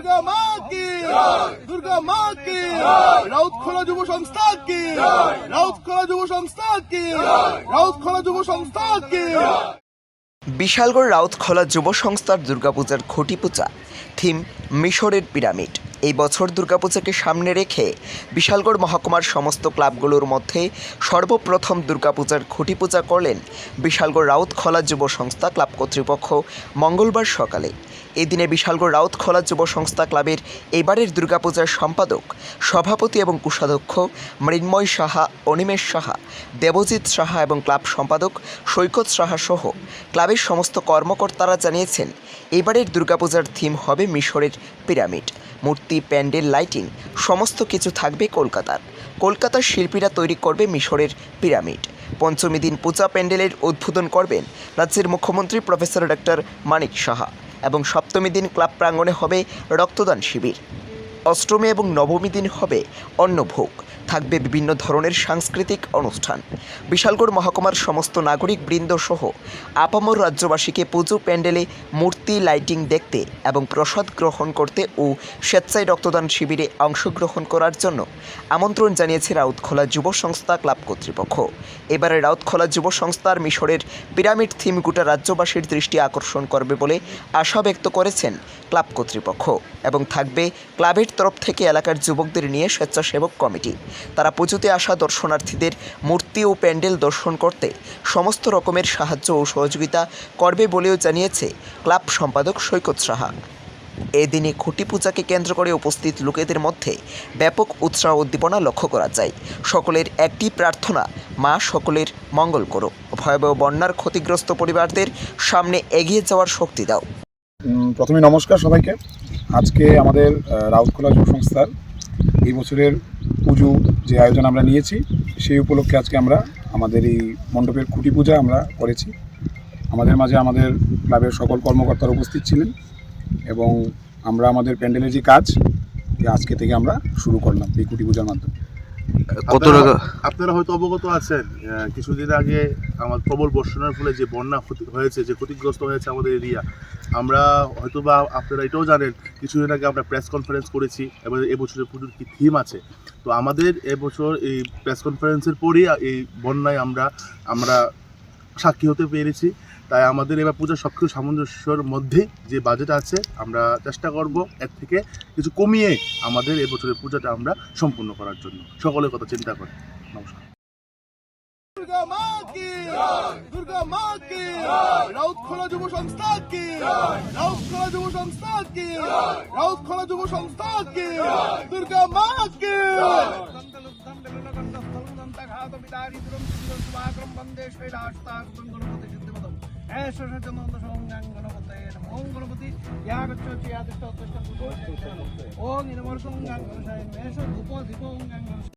দুর্গা মা কি, দুর্গা মা কি, রাউতখোলা যুব সংস্থা কি, রাউতখোলা যুব সংস্থা কি, রাউতখোলা যুব সংস্থা কি। বিশালগড় রাউতখোলা যুব সংস্থার দুর্গাপূজার খুঁটি পূজা, থিম মিশরের পিরামিড। এই বছর দুর্গাপূজাকে সামনে রেখে বিশালগড় মহকুমার সমস্ত ক্লাবগুলোর মধ্যে সর্বপ্রথম দুর্গাপূজার খুঁটি পূজা করলেন বিশালগড় রাউতখোলা যুব সংস্থা ক্লাব কর্তৃপক্ষ মঙ্গলবার সকালে। এদিনে বিশালগড় রাউতখোলা যুব সংস্থা ক্লাবের এবারের দুর্গাপূজার সম্পাদক, সভাপতি এবং কোষাধ্যক্ষ মৃন্ময় সাহা, অনিমেষ সাহা, দেবজিৎ সাহা এবং ক্লাব সম্পাদক সৈকত সাহা সহ ক্লাবের সমস্ত কর্মকর্তারা জানিয়েছেন, এবারের দুর্গাপূজার থিম হবে মিশরের পিরামিড। মূর্তি, প্যান্ডেল, লাইটিং সমস্ত কিছু থাকবে কলকাতার শিল্পীরা তৈরি করবে মিশরের পিরামিড। পঞ্চমী দিন পূজা প্যান্ডেলের উদ্বোধন করবেন রাজ্যের মুখ্যমন্ত্রী প্রফেসর ডক্টর মানিক সাহা এবং সপ্তমী দিন ক্লাব প্রাঙ্গণে হবে রক্তদান শিবির। অষ্টমী এবং নবমী দিন হবে অন্নভোগ, থাকবে বিভিন্ন ধরনের সাংস্কৃতিক অনুষ্ঠান। বিশালগড় মহকুমার সমস্ত নাগরিক বৃন্দ সহ আপামর রাজ্যবাসীকে পুজো প্যান্ডেলে মূর্তি, লাইটিং দেখতে এবং প্রসাদ গ্রহণ করতে ও স্বেচ্ছায় রক্তদান শিবিরে অংশগ্রহণ করার জন্য আমন্ত্রণ জানিয়েছে রাউতখোলা যুব সংস্থা ক্লাব কর্তৃপক্ষ। এবারে রাউতখোলা যুব সংস্থার মিশরের পিরামিড থিম গোটা রাজ্যবাসীর দৃষ্টি আকর্ষণ করবে বলে আশা ব্যক্ত করেছেন ক্লাব কর্তৃপক্ষ এবং থাকবে ক্লাবের তরফ থেকে এলাকার যুবকদের নিয়ে স্বেচ্ছাসেবক কমিটি। তারা পুজোতে আসা দর্শনার্থীদের মূর্তি ও প্যান্ডেল দর্শন করতে সমস্ত রকমের সাহায্য ও সহযোগিতা করবে বলেও জানিয়েছে ক্লাব সম্পাদক সৈকত সাহা। এদিনে খুঁটি পূজাকে কেন্দ্র করে উপস্থিত লোকেদের মধ্যে ব্যাপক উৎসাহ উদ্দীপনা লক্ষ্য করা যায়। সকলের একটি প্রার্থনা, মা সকলের মঙ্গল করো, ভয়াবহ বন্যার ক্ষতিগ্রস্ত পরিবারদের সামনে এগিয়ে যাওয়ার শক্তি দাও। প্রথমে নমস্কার সবাইকে। আজকে আমাদের রাউতখোলা যুব সংস্থার এই বছরের পুজো যে আয়োজন আমরা নিয়েছি, সেই উপলক্ষে আজকে আমরা আমাদের এই মণ্ডপের খুঁটি পূজা আমরা করেছি। আমাদের মাঝে আমাদের ক্লাবের সকল কর্মকর্তারা উপস্থিত ছিলেন এবং আমরা আমাদের প্যান্ডেলের যে কাজ আজকে থেকে আমরা শুরু করলাম এই খুঁটি পূজার মাধ্যমে। আপনারা হয়তো অবগত আছেন, কিছুদিন আগে আমার প্রবল বর্ষণের ফলে যে বন্যা হয়েছে, যে ক্ষতিগ্রস্ত হয়েছে আমাদের এরিয়া, আমরা হয়তো বা আপনারা এটাও জানেন, কিছুদিন আগে আমরা প্রেস কনফারেন্স করেছি এবং এবছরের পুজোর কী থিম আছে। তো আমাদের এবছর এই প্রেস কনফারেন্সের পরেই এই বন্যায় আমরা সাক্ষী হতে পেরেছি। তাই আমাদের এবার পূজার সব কিছু সামঞ্জস্যর মধ্যেই যে বাজেট আছে, আমরা চেষ্টা করব এর থেকে কিছু কমিয়ে আমাদের এবছরের পূজাটা আমরা সম্পূর্ণ করার জন্য সকলের কথা চিন্তা করি। নমস্কার। দুর্গা মা কি, দুর্গা মা কি, রাউতখোলা যুব সংস্থা কি, রাউতখোলা যুব সংস্থা কি, রাউতখোলা যুব সংস্থা কি, দুর্গা মা কি।